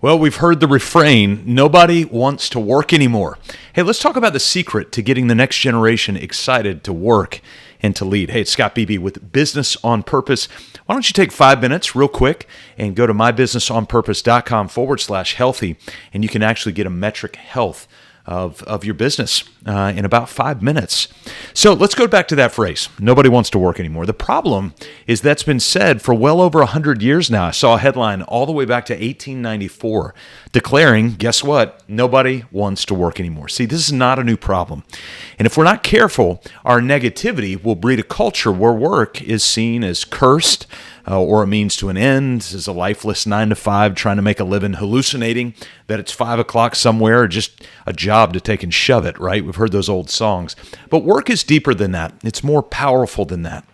Well, we've heard the refrain, nobody wants to work anymore. Hey, let's talk about the secret to getting the next generation excited to work and to lead. Hey, it's Scott Beebe with Business on Purpose. Why don't you take 5 minutes real quick and go to mybusinessonpurpose.com/healthy, and you can actually get a metric health of your business in about 5 minutes. So let's go back to that phrase, nobody wants to work anymore. The problem is that's been said for well over 100 years now. I saw a headline all the way back to 1894 declaring, guess what? Nobody wants to work anymore. See, this is not a new problem. And if we're not careful, our negativity will breed a culture where work is seen as cursed, or a means to an end, as a lifeless 9-to-5 trying to make a living, hallucinating that it's 5 o'clock somewhere, or just a job to take and shove it, right? We've heard those old songs. But work is deeper than that. It's more powerful than that.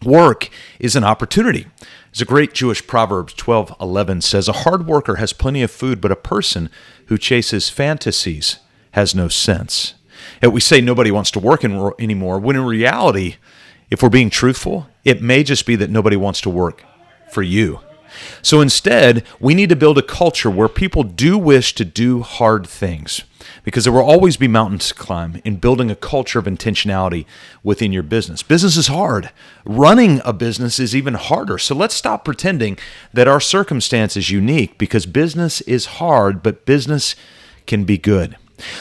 Work is an opportunity. As a great Jewish Proverbs 12:11 says, a hard worker has plenty of food, but a person who chases fantasies has no sense. And we say nobody wants to work anymore, when in reality, if we're being truthful, it may just be that nobody wants to work for you. So instead, we need to build a culture where people do wish to do hard things, because there will always be mountains to climb in building a culture of intentionality within your business. Business is hard. Running a business is even harder. So let's stop pretending that our circumstance is unique, because business is hard, but business can be good.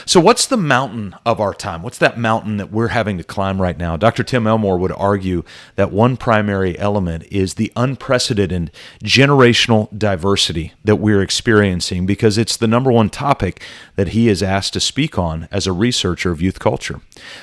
So what's the mountain of our time? What's that mountain that we're having to climb right now? Dr. Tim Elmore would argue that one primary element is the unprecedented generational diversity that we're experiencing, because it's the number one topic that he is asked to speak on as a researcher of youth culture.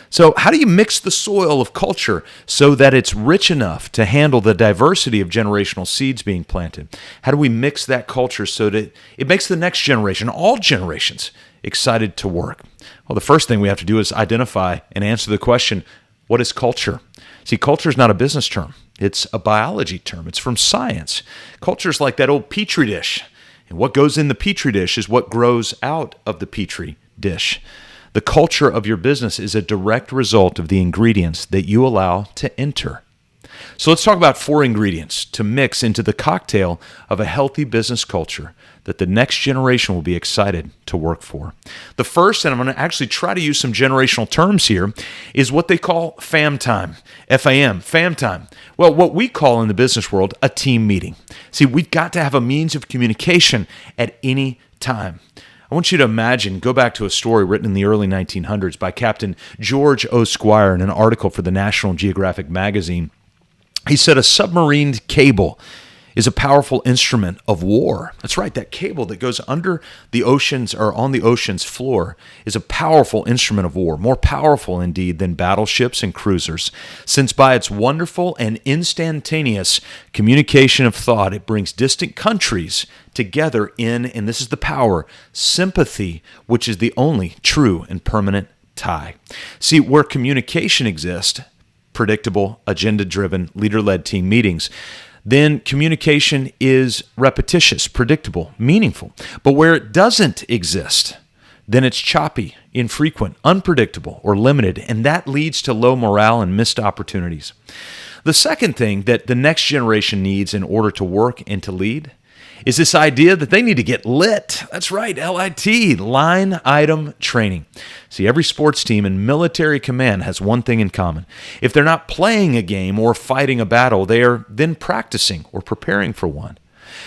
So how do you mix the soil of culture so that it's rich enough to handle the diversity of generational seeds being planted? How do we mix that culture so that it makes the next generation, all generations, excited to work? Well, the first thing we have to do is identify and answer the question, what is culture? See, culture is not a business term. It's a biology term. It's from science. Culture is like that old petri dish. And what goes in the petri dish is what grows out of the petri dish. The culture of your business is a direct result of the ingredients that you allow to enter. So let's talk about 4 ingredients to mix into the cocktail of a healthy business culture that the next generation will be excited to work for. The first, and I'm going to actually try to use some generational terms here, is what they call fam time, F-A-M, fam time. Well, what we call in the business world a team meeting. See, we've got to have a means of communication at any time. I want you to imagine, go back to a story written in the early 1900s by Captain George O. Squire in an article for the National Geographic magazine. He said a submarine cable is a powerful instrument of war. That's right, that cable that goes under the oceans or on the ocean's floor is a powerful instrument of war, more powerful indeed than battleships and cruisers, since by its wonderful and instantaneous communication of thought, it brings distant countries together in, and this is the power, sympathy, which is the only true and permanent tie. See, where communication exists, predictable, agenda-driven, leader-led team meetings, then communication is repetitious, predictable, meaningful. But where it doesn't exist, then it's choppy, infrequent, unpredictable, or limited, and that leads to low morale and missed opportunities. The second thing that the next generation needs in order to work and to lead is this idea that they need to get lit. That's right, L-I-T, line item training. See, every sports team and military command has one thing in common. If they're not playing a game or fighting a battle, they are then practicing or preparing for one.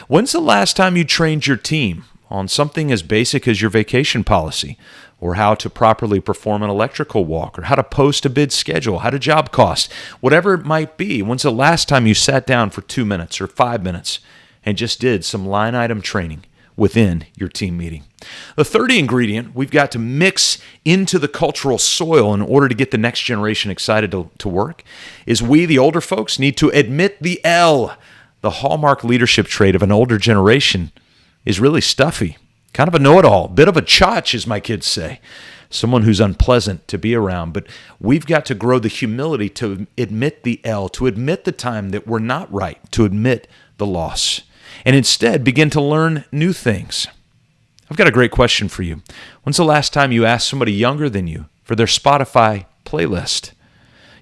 When's the last time you trained your team on something as basic as your vacation policy, or how to properly perform an electrical walk, or how to post a bid schedule, how to job cost, whatever it might be? When's the last time you sat down for 2 minutes or 5 minutes and just did some line item training within your team meeting? The third ingredient we've got to mix into the cultural soil in order to get the next generation excited to work is we, the older folks, need to admit the L. The hallmark leadership trait of an older generation is really stuffy, kind of a know-it-all, bit of a chotch, as my kids say, someone who's unpleasant to be around. But we've got to grow the humility to admit the L, to admit the time that we're not right, to admit the loss, and instead begin to learn new things. I've got a great question for you. When's the last time you asked somebody younger than you for their Spotify playlist?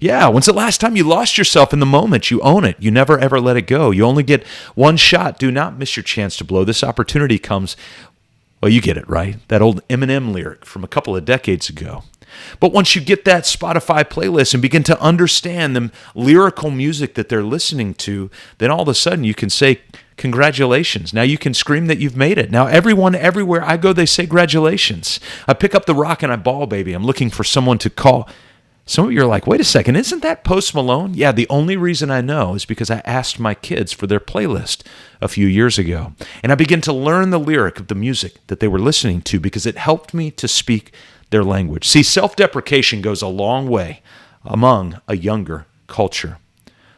Yeah, when's the last time you lost yourself in the moment? You own it. You never, ever let it go. You only get one shot. Do not miss your chance to blow. This opportunity comes, well, you get it, right? That old Eminem lyric from a couple of decades ago. But once you get that Spotify playlist and begin to understand the lyrical music that they're listening to, then all of a sudden you can say, congratulations. Now you can scream that you've made it. Now everyone, everywhere I go, they say congratulations. I pick up the rock and I ball, baby. I'm looking for someone to call. Some of you are like, wait a second, isn't that Post Malone? Yeah, the only reason I know is because I asked my kids for their playlist a few years ago. And I began to learn the lyric of the music that they were listening to because it helped me to speak their language. See, self-deprecation goes a long way among a younger culture.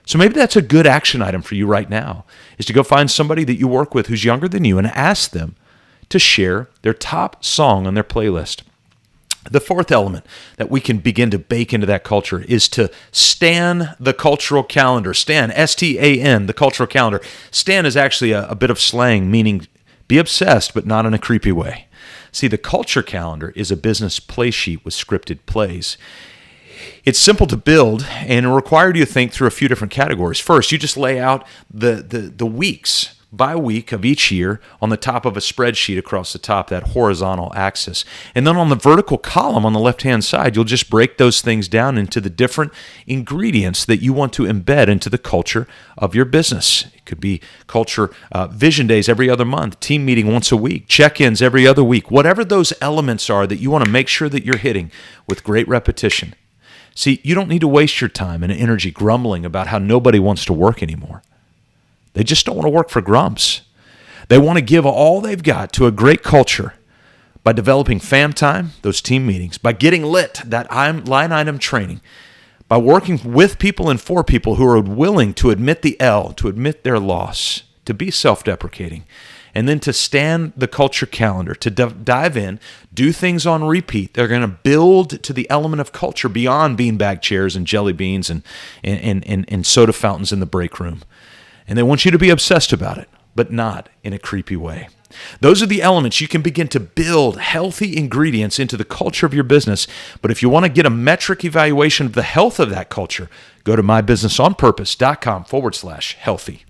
So maybe that's a good action item for you right now, is to go find somebody that you work with who's younger than you and ask them to share their top song on their playlist. The fourth element that we can begin to bake into that culture is to stan the cultural calendar. Stan, S-T-A-N, the cultural calendar. Stan is actually a bit of slang, meaning be obsessed, but not in a creepy way. See, the culture calendar is a business play sheet with scripted plays. It's simple to build and it requires you to think through a few different categories. First, you just lay out the weeks by week of each year on the top of a spreadsheet across the top, that horizontal axis. And then on the vertical column on the left-hand side, you'll just break those things down into the different ingredients that you want to embed into the culture of your business. It could be culture vision days every other month, team meeting once a week, check-ins every other week, whatever those elements are that you want to make sure that you're hitting with great repetition. See, you don't need to waste your time and energy grumbling about how nobody wants to work anymore. They just don't want to work for grumps. They want to give all they've got to a great culture by developing fam time, those team meetings, by getting lit, that line item training, by working with people and for people who are willing to admit the L, to admit their loss, to be self-deprecating, and then to stand the culture calendar, to dive in, do things on repeat. They're going to build to the element of culture beyond beanbag chairs and jelly beans and soda fountains in the break room. And they want you to be obsessed about it, but not in a creepy way. Those are the elements you can begin to build healthy ingredients into the culture of your business. But if you want to get a metric evaluation of the health of that culture, go to mybusinessonpurpose.com/healthy.